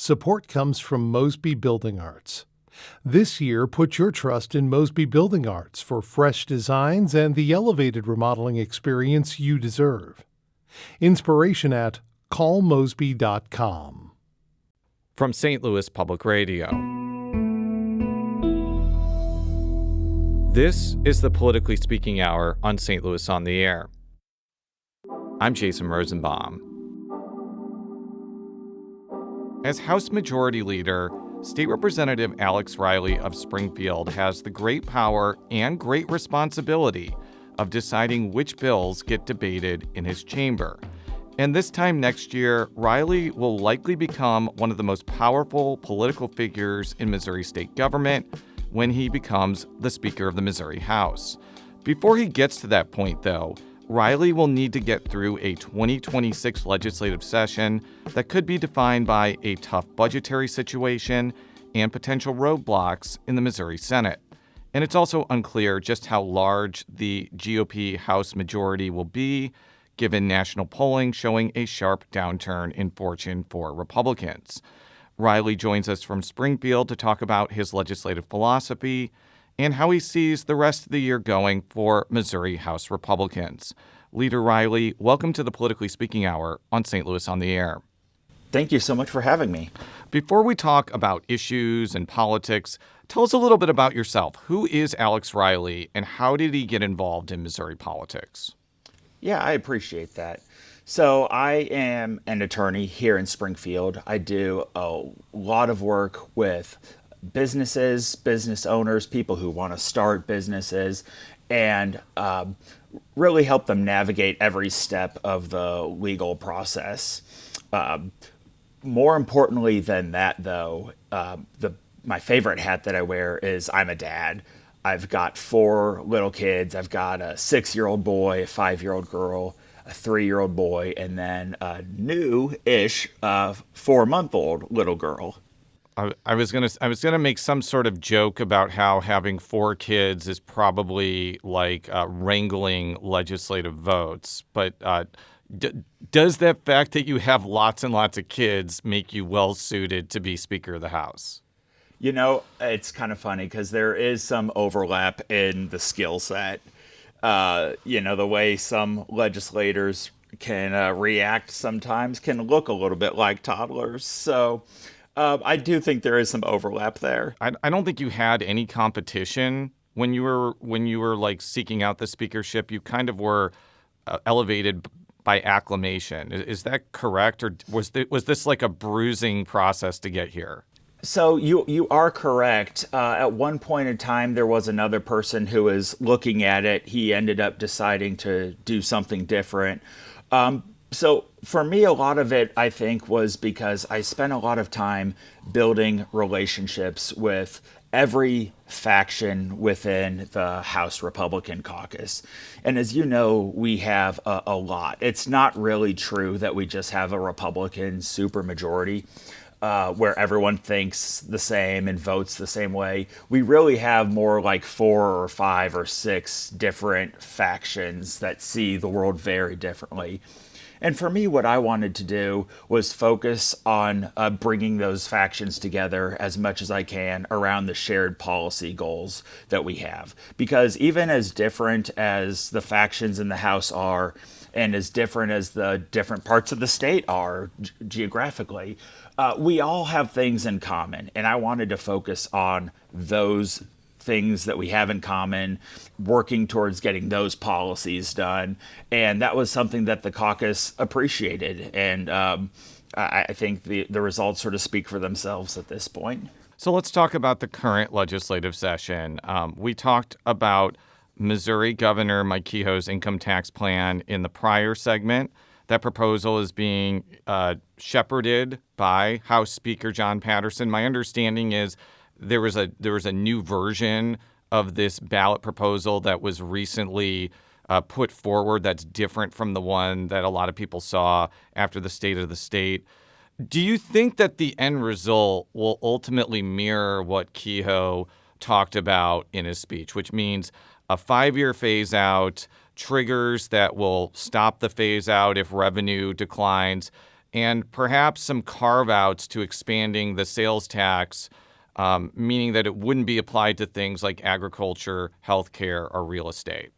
Support comes from Mosby Building Arts. This year, put your trust in Mosby Building Arts for fresh designs and the elevated remodeling experience you deserve. Inspiration at callmosby.com. From St. Louis Public Radio. This is the Politically Speaking Hour on St. Louis on the Air. I'm Jason Rosenbaum. As House Majority Leader, State Representative Alex Riley of Springfield has the great power and great responsibility of deciding which bills get debated in his chamber. And this time next year, Riley will likely become one of the most powerful political figures in Missouri state government when he becomes the Speaker of the Missouri House. Before he gets to that point, though, Riley will need to get through a 2026 legislative session that could be defined by a tough budgetary situation and potential roadblocks in the Missouri Senate. And it's also unclear just how large the GOP House majority will be, given national polling showing a sharp downturn in fortune for Republicans. Riley joins us from Springfield to talk about his legislative philosophy and how he sees the rest of the year going for Missouri House Republicans. Leader Riley, welcome to the Politically Speaking Hour on St. Louis on the Air. Thank you so much for having me. Before we talk about issues and politics, tell us a little bit about yourself. Who is Alex Riley, and how did he get involved in Missouri politics? Yeah, I appreciate that. So I am an attorney here in Springfield. I do a lot of work with businesses, business owners, people who want to start businesses, and really help them navigate every step of the legal process. More importantly than that, though, my favorite hat that I wear is I'm a dad. I've got 4 little kids. I've got a 6-year-old boy, a 5-year-old girl, a 3-year-old boy, and then a new-ish 4-month-old little girl. I was gonna make some sort of joke about how having 4 kids is probably like wrangling legislative votes, but does that fact that you have lots and lots of kids make you well suited to be Speaker of the House? You know, it's kind of funny because there is some overlap in the skill set. The way some legislators can react sometimes can look a little bit like toddlers. So I do think there is some overlap there. I don't think you had any competition when you were like seeking out the speakership. You kind of were elevated by acclamation. Is that correct, or was this like a bruising process to get here? So you are correct. At one point in time, there was another person who was looking at it. He ended up deciding to do something different. So for me, a lot of it, I think, was because I spent a lot of time building relationships with every faction within the House Republican caucus. And as you know, we have a lot. It's not really true that we just have a Republican supermajority. Where everyone thinks the same and votes the same way. We really have more like 4 or 5 or 6 different factions that see the world very differently. And for me, what I wanted to do was focus on bringing those factions together as much as I can around the shared policy goals that we have. Because even as different as the factions in the House are, and as different as the different parts of the state are geographically, we all have things in common. And I wanted to focus on those things that we have in common, working towards getting those policies done. And that was something that the caucus appreciated. And I think the results sort of speak for themselves at this point. So let's talk about the current legislative session. We talked about Missouri Governor Mike Kehoe's income tax plan in the prior segment. That proposal is being shepherded by House Speaker John Patterson. My understanding is there was a new version of this ballot proposal that was recently put forward that's different from the one that a lot of people saw after the State of the State. Do you think that the end result will ultimately mirror what Kehoe talked about in his speech, which means a 5-year phase out, triggers that will stop the phase out if revenue declines, and perhaps some carve-outs to expanding the sales tax, meaning that it wouldn't be applied to things like agriculture, healthcare, or real estate.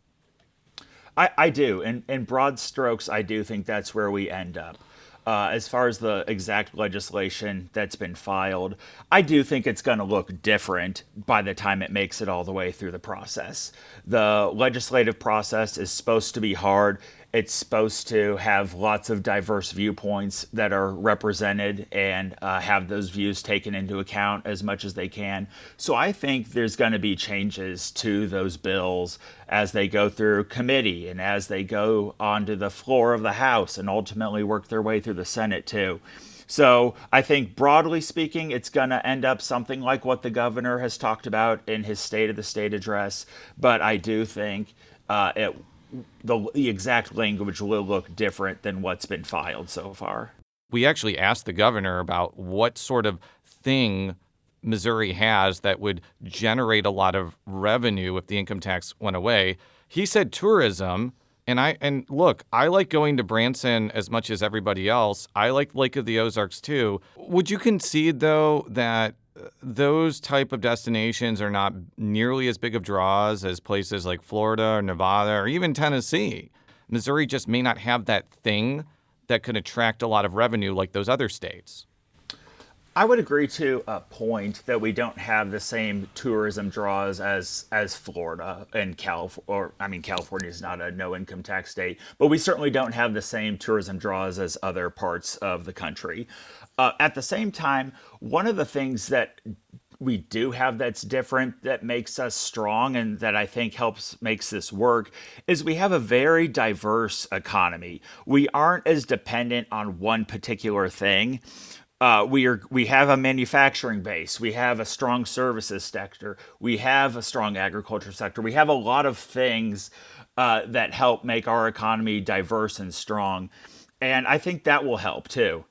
I do. In broad strokes, I do think that's where we end up. As far as the exact legislation that's been filed, I do think it's going to look different by the time it makes it all the way through the process. The legislative process is supposed to be hard. It's supposed to have lots of diverse viewpoints that are represented and have those views taken into account as much as they can. So I think there's going to be changes to those bills as they go through committee and as they go onto the floor of the House and ultimately work their way through the Senate too. So I think broadly speaking, it's going to end up something like what the governor has talked about in his State of the State address. But I do think the exact language will look different than what's been filed so far. We actually asked the governor about what sort of thing Missouri has that would generate a lot of revenue if the income tax went away. He said tourism. And look, I like going to Branson as much as everybody else. I like Lake of the Ozarks too. Would you concede, though, that those type of destinations are not nearly as big of draws as places like Florida or Nevada or even Tennessee? Missouri just may not have that thing that could attract a lot of revenue like those other states. I would agree to a point that we don't have the same tourism draws as Florida and California. California is not a no income tax state, but we certainly don't have the same tourism draws as other parts of the country. At the same time, one of the things that we do have that's different, that makes us strong, and that I think makes this work, is we have a very diverse economy. We aren't as dependent on one particular thing. We have a manufacturing base. We have a strong services sector. We have a strong agriculture sector. We have a lot of things that help make our economy diverse and strong. And I think that will help too.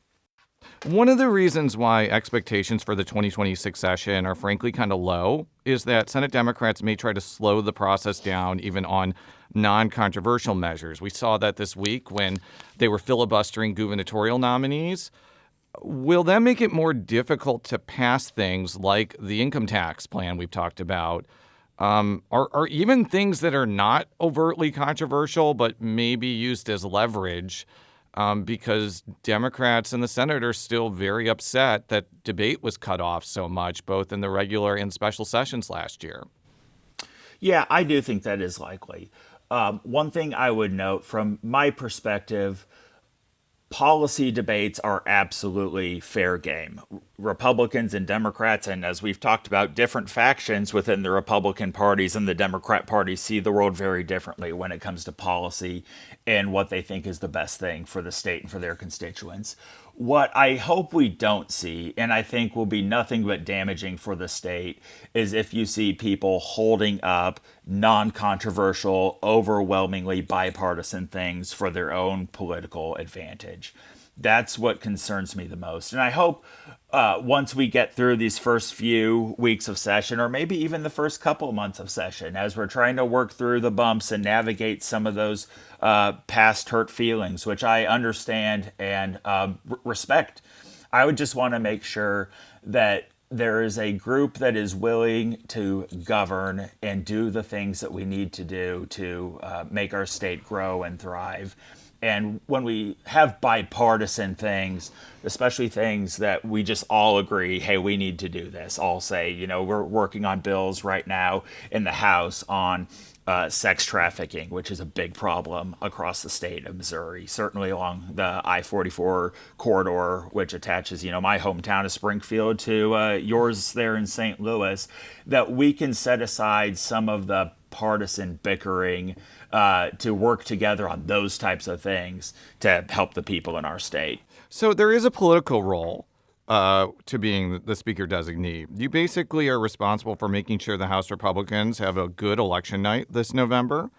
One of the reasons why expectations for the 2026 session are frankly kind of low is that Senate Democrats may try to slow the process down even on non-controversial measures. We saw that this week when they were filibustering gubernatorial nominees. Will that make it more difficult to pass things like the income tax plan we've talked about, or even things that are not overtly controversial but may be used as leverage? Because Democrats in the Senate are still very upset that debate was cut off so much, both in the regular and special sessions last year. Yeah, I do think that is likely. One thing I would note from my perspective, policy debates are absolutely fair game. Republicans and Democrats, and as we've talked about, different factions within the Republican parties and the Democrat Party see the world very differently when it comes to policy and what they think is the best thing for the state and for their constituents. What I hope we don't see, and I think will be nothing but damaging for the state, is if you see people holding up non-controversial, overwhelmingly bipartisan things for their own political advantage. That's what concerns me the most. And I hope once we get through these first few weeks of session, or maybe even the first couple months of session, as we're trying to work through the bumps and navigate some of those past hurt feelings, which I understand and respect, I would just want to make sure that there is a group that is willing to govern and do the things that we need to do to make our state grow and thrive. And when we have bipartisan things, especially things that we just all agree, hey, we need to do this. I'll say, we're working on bills right now in the House on sex trafficking, which is a big problem across the state of Missouri, certainly along the I-44 corridor, which attaches, my hometown of Springfield to yours there in St. Louis, that we can set aside some of the partisan bickering to work together on those types of things to help the people in our state. So there is a political role to being the speaker designee. You basically are responsible for making sure the House Republicans have a good election night this November.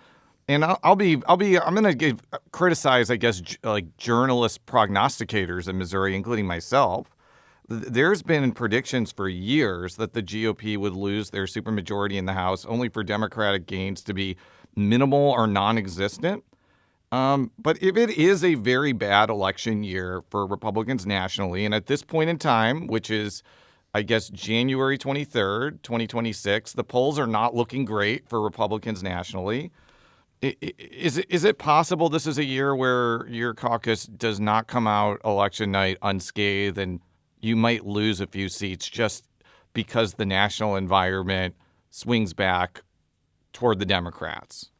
And I'm going to criticize, I guess, like journalist prognosticators in Missouri, including myself. There's been predictions for years that the GOP would lose their supermajority in the House, only for Democratic gains to be minimal or non-existent. But if it is a very bad election year for Republicans nationally, and at this point in time, which is, I guess, January 23rd, 2026, the polls are not looking great for Republicans nationally. Is it possible this is a year where your caucus does not come out election night unscathed and you might lose a few seats just because the national environment swings back toward the Democrats?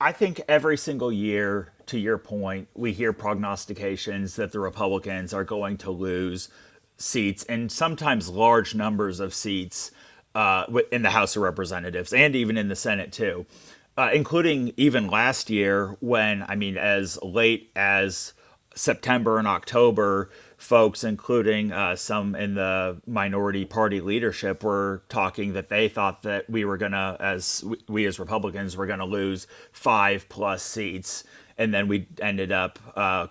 I think every single year, to your point, we hear prognostications that the Republicans are going to lose seats, and sometimes large numbers of seats in the House of Representatives and even in the Senate too, including even last year when, as late as September and October, folks, including some in the minority party leadership, were talking that they thought that we were going to, we as Republicans were going to lose 5+ seats. And then we ended up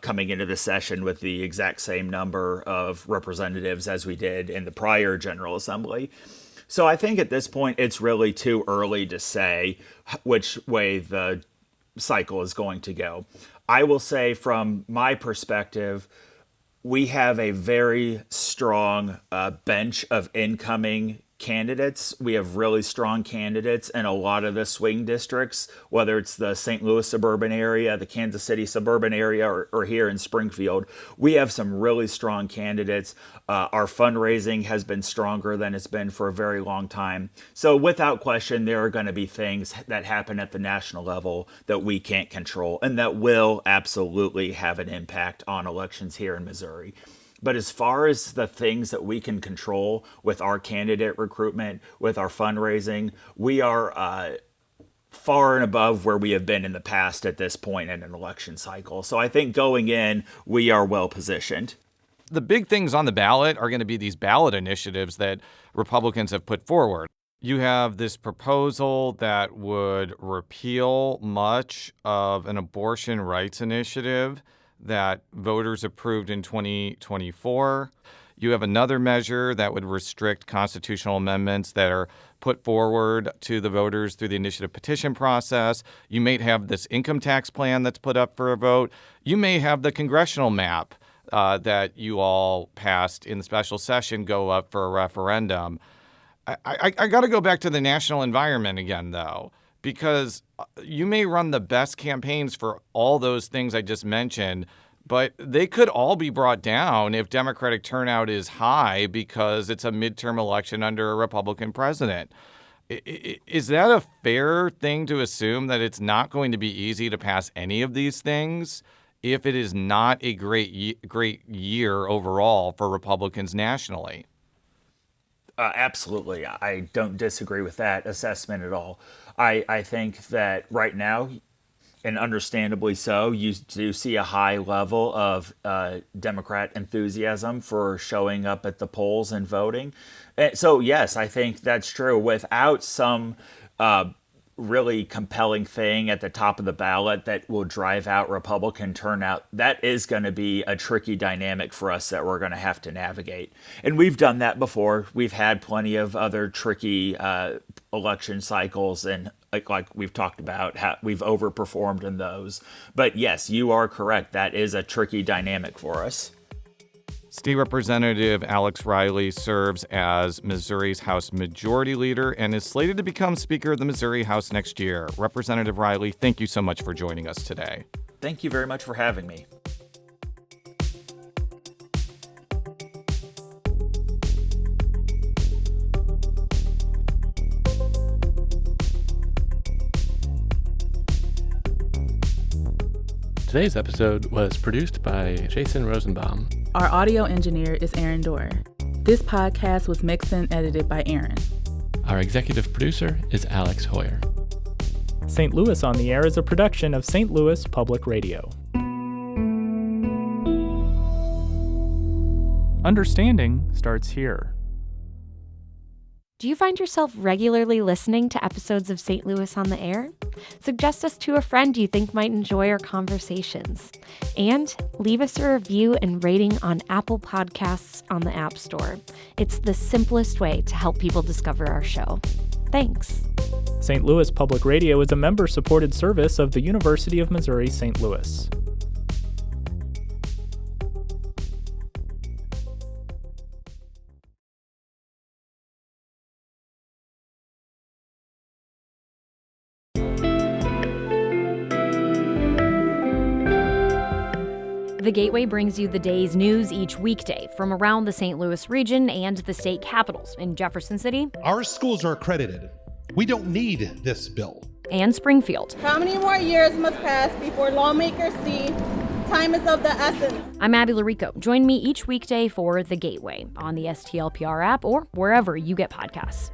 coming into the session with the exact same number of representatives as we did in the prior General Assembly. So I think at this point, it's really too early to say which way the cycle is going to go. I will say from my perspective, we have a very strong bench of incoming candidates. We have really strong candidates in a lot of the swing districts, whether it's the St. Louis suburban area, the Kansas City suburban area, or here in Springfield. We have some really strong candidates. Our fundraising has been stronger than it's been for a very long time. So without question, there are going to be things that happen at the national level that we can't control and that will absolutely have an impact on elections here in Missouri. But as far as the things that we can control with our candidate recruitment, with our fundraising, we are far and above where we have been in the past at this point in an election cycle. So I think going in, we are well positioned. The big things on the ballot are going to be these ballot initiatives that Republicans have put forward. You have this proposal that would repeal much of an abortion rights initiative that voters approved in 2024. You have another measure that would restrict constitutional amendments that are put forward to the voters through the initiative petition process. You may have this income tax plan that's put up for a vote. You may have the congressional map that you all passed in the special session go up for a referendum. I got to go back to the national environment again, though, because you may run the best campaigns for all those things I just mentioned, but they could all be brought down if Democratic turnout is high because it's a midterm election under a Republican president. Is that a fair thing to assume, that it's not going to be easy to pass any of these things if it is not a great year overall for Republicans nationally? Absolutely. I don't disagree with that assessment at all. I think that right now, and understandably so, you do see a high level of Democrat enthusiasm for showing up at the polls and voting. So, yes, I think that's true. Without some really compelling thing at the top of the ballot that will drive out Republican turnout, that is going to be a tricky dynamic for us that we're going to have to navigate. And we've done that before. We've had plenty of other tricky election cycles, and like we've talked about, how we've overperformed in those. But yes, you are correct. That is a tricky dynamic for us. State Representative Alex Riley serves as Missouri's House Majority Leader and is slated to become Speaker of the Missouri House next year. Representative Riley, thank you so much for joining us today. Thank you very much for having me. Today's episode was produced by Jason Rosenbaum. Our audio engineer is Aaron Dorr. This podcast was mixed and edited by Aaron. Our executive producer is Alex Hoyer. St. Louis on the Air is a production of St. Louis Public Radio. Understanding starts here. Do you find yourself regularly listening to episodes of St. Louis on the Air? Suggest us to a friend you think might enjoy our conversations. And leave us a review and rating on Apple Podcasts on the App Store. It's the simplest way to help people discover our show. Thanks. St. Louis Public Radio is a member-supported service of the University of Missouri St. Louis. The Gateway brings you the day's news each weekday from around the St. Louis region and the state capitals in Jefferson City. Our schools are accredited. We don't need this bill. And Springfield. How many more years must pass before lawmakers see time is of the essence? I'm Abby Larico. Join me each weekday for The Gateway on the STLPR app or wherever you get podcasts.